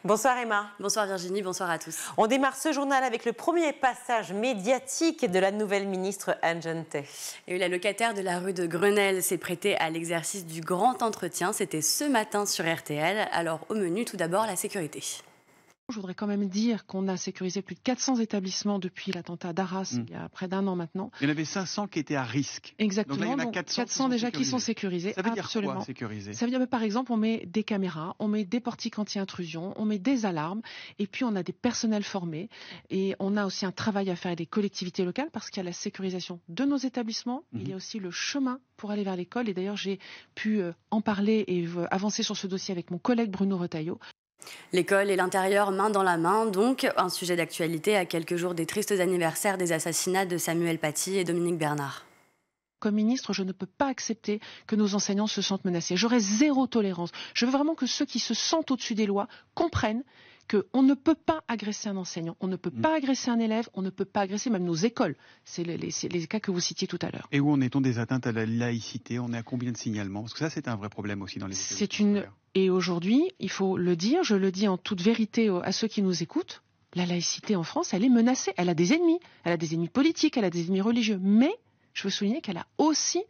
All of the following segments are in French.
Bonsoir Emma. Bonsoir Virginie, bonsoir à tous. On démarre ce journal avec le premier passage médiatique de la nouvelle ministre Anne Genetet. Et la locataire de la rue de Grenelle s'est prêtée à l'exercice du grand entretien. C'était ce matin sur RTL. Alors au menu, tout d'abord, la sécurité. Je voudrais quand même dire qu'on a sécurisé plus de 400 établissements depuis l'attentat d'Arras, il y a près d'un an maintenant. Il y en avait 500 qui étaient à risque. Exactement, donc, là, il y en a donc 400 déjà qui sont sécurisés. Ça veut dire absolument. quoi, sécurisé ? Ça veut dire, par exemple, on met des caméras, on met des portiques anti-intrusion, on met des alarmes, et puis on a des personnels formés. Et on a aussi un travail à faire avec les collectivités locales, parce qu'il y a la sécurisation de nos établissements, il y a aussi le chemin pour aller vers l'école. Et d'ailleurs, j'ai pu en parler et avancer sur ce dossier avec mon collègue Bruno Retailleau. L'école et l'intérieur main dans la main, donc un sujet d'actualité à quelques jours des tristes anniversaires des assassinats de Samuel Paty et Dominique Bernard. Comme ministre, je ne peux pas accepter que nos enseignants se sentent menacés. J'aurai zéro tolérance. Je veux vraiment que ceux qui se sentent au-dessus des lois comprennent qu'on ne peut pas agresser un enseignant, on ne peut pas agresser un élève, on ne peut pas agresser même nos écoles. C'est les cas que vous citiez tout à l'heure. Et où en est-on des atteintes à la laïcité ? On est à combien de signalements ? Parce que ça, c'est un vrai problème aussi dans les établissements. Et aujourd'hui, il faut le dire, je le dis en toute vérité à ceux qui nous écoutent, la laïcité en France, elle est menacée. Elle a des ennemis. Elle a des ennemis politiques, elle a des ennemis religieux. Mais je veux souligner qu'elle a aussi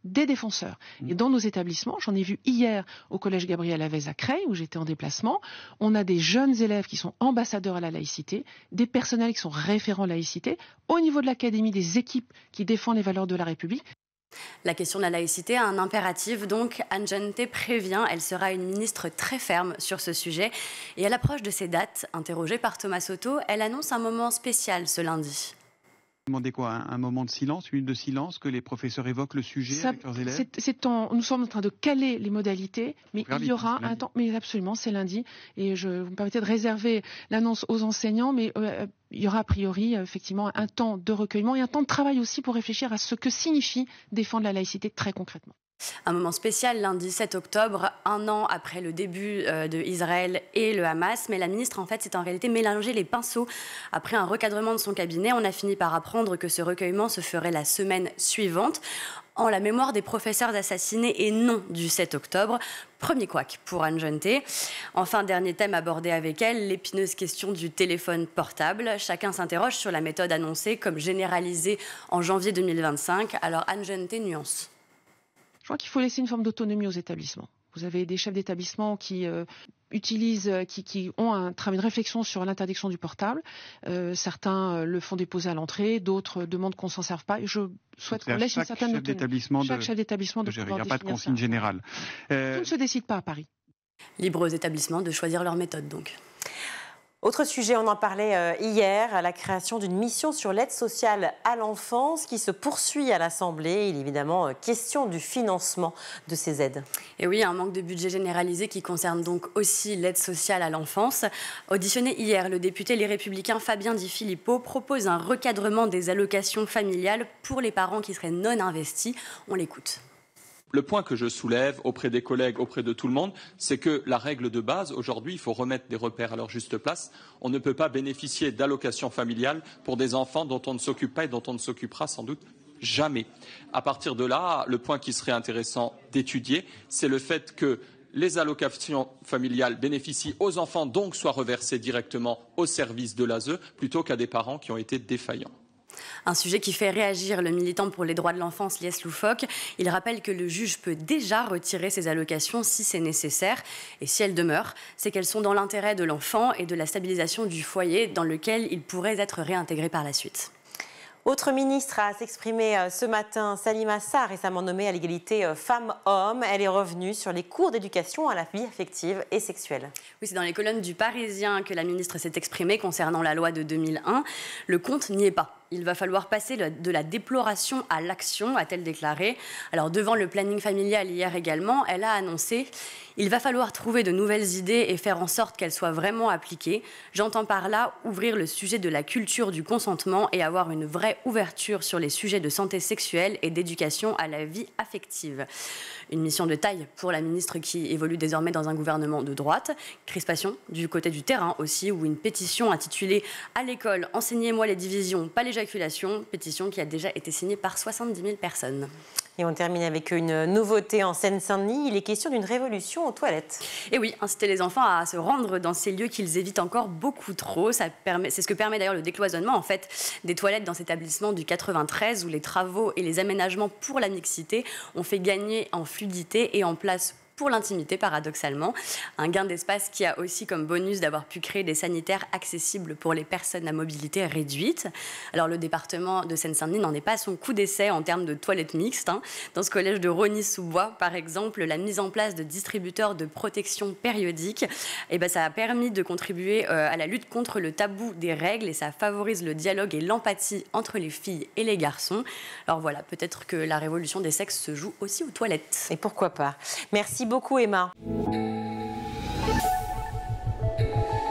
des défenseurs. Et dans nos établissements, j'en ai vu hier au collège Gabriel Avez à Creil, où j'étais en déplacement, on a des jeunes élèves qui sont ambassadeurs à la laïcité, des personnels qui sont référents laïcité, au niveau de l'académie, des équipes qui défendent les valeurs de la République. La question de la laïcité a un impératif, donc Anne Genetet prévient, elle sera une ministre très ferme sur ce sujet. Et à l'approche de ces dates, interrogée par Thomas Soto, elle annonce un moment spécial ce lundi. Vous demandez quoi ? Un moment de silence, une minute de silence, que les professeurs évoquent le sujet avec leurs élèves ? Nous sommes en train de caler les modalités, mais il y aura un temps. Mais absolument, c'est lundi. Et vous me permettez de réserver l'annonce aux enseignants, mais il y aura a priori effectivement un temps de recueillement et un temps de travail aussi pour réfléchir à ce que signifie défendre la laïcité très concrètement. Un moment spécial lundi 7 octobre, un an après le début de Israël et le Hamas. Mais la ministre, en fait, s'est en réalité mélangé les pinceaux. Après un recadrement de son cabinet, on a fini par apprendre que ce recueillement se ferait la semaine suivante, en la mémoire des professeurs assassinés et non du 7 octobre. Premier couac pour Anne Genetet. Enfin, dernier thème abordé avec elle, l'épineuse question du téléphone portable. Chacun s'interroge sur la méthode annoncée comme généralisée en janvier 2025. Alors Anne Genetet nuance. Je crois qu'il faut laisser une forme d'autonomie aux établissements. Vous avez des chefs d'établissement qui ont un travail de réflexion sur l'interdiction du portable. Certains le font déposer à l'entrée, d'autres demandent qu'on s'en serve pas. Et je souhaite qu'on laisse une certaine autonomie. Chaque chef d'établissement de gérer. Il n'y a pas de pouvoir consigne générale. Tout ne se décide pas à Paris. Libre aux établissements de choisir leur méthode, donc. Autre sujet, on en parlait hier, la création d'une mission sur l'aide sociale à l'enfance qui se poursuit à l'Assemblée. Il est évidemment question du financement de ces aides. Et oui, un manque de budget généralisé qui concerne donc aussi l'aide sociale à l'enfance. Auditionné hier, le député Les Républicains Fabien Di Filippo propose un recadrement des allocations familiales pour les parents qui seraient non investis. On l'écoute. Le point que je soulève auprès des collègues, auprès de tout le monde, c'est que la règle de base, aujourd'hui, il faut remettre des repères à leur juste place. On ne peut pas bénéficier d'allocations familiales pour des enfants dont on ne s'occupe pas et dont on ne s'occupera sans doute jamais. À partir de là, le point qui serait intéressant d'étudier, c'est le fait que les allocations familiales bénéficient aux enfants, donc soient reversées directement au service de l'ASE, plutôt qu'à des parents qui ont été défaillants. Un sujet qui fait réagir le militant pour les droits de l'enfance, Lies Loufoque. Il rappelle que le juge peut déjà retirer ces allocations si c'est nécessaire. Et si elles demeurent, c'est qu'elles sont dans l'intérêt de l'enfant et de la stabilisation du foyer dans lequel il pourrait être réintégré par la suite. Autre ministre à s'exprimer ce matin, Salima Sarr, récemment nommée à l'égalité femmes-hommes. Elle est revenue sur les cours d'éducation à la vie affective et sexuelle. Oui, c'est dans les colonnes du Parisien que la ministre s'est exprimée concernant la loi de 2001. Le compte n'y est pas. Il va falloir passer de la déploration à l'action, a-t-elle déclaré. Alors devant le planning familial hier également, elle a annoncé « Il va falloir trouver de nouvelles idées et faire en sorte qu'elles soient vraiment appliquées. J'entends par là ouvrir le sujet de la culture du consentement et avoir une vraie ouverture sur les sujets de santé sexuelle et d'éducation à la vie affective. » Une mission de taille pour la ministre qui évolue désormais dans un gouvernement de droite. Crispation du côté du terrain aussi, où une pétition intitulée « À l'école, enseignez-moi les divisions, pas l'éjaculation », pétition qui a déjà été signée par 70 000 personnes. Et on termine avec une nouveauté en Seine-Saint-Denis. Il est question d'une révolution aux toilettes. Et oui, inciter les enfants à se rendre dans ces lieux qu'ils évitent encore beaucoup trop. C'est ce que permet d'ailleurs le décloisonnement en fait, des toilettes dans cet établissement du 93 où les travaux et les aménagements pour la mixité ont fait gagner en fluidité et en place pour l'intimité, paradoxalement. Un gain d'espace qui a aussi comme bonus d'avoir pu créer des sanitaires accessibles pour les personnes à mobilité réduite. Alors, le département de Seine-Saint-Denis n'en est pas à son coup d'essai en termes de toilettes mixtes. Dans ce collège de Rosny-sous-Bois, par exemple, la mise en place de distributeurs de protection périodique, ça a permis de contribuer à la lutte contre le tabou des règles et ça favorise le dialogue et l'empathie entre les filles et les garçons. Alors voilà, peut-être que la révolution des sexes se joue aussi aux toilettes. Et pourquoi pas. Merci beaucoup Emma.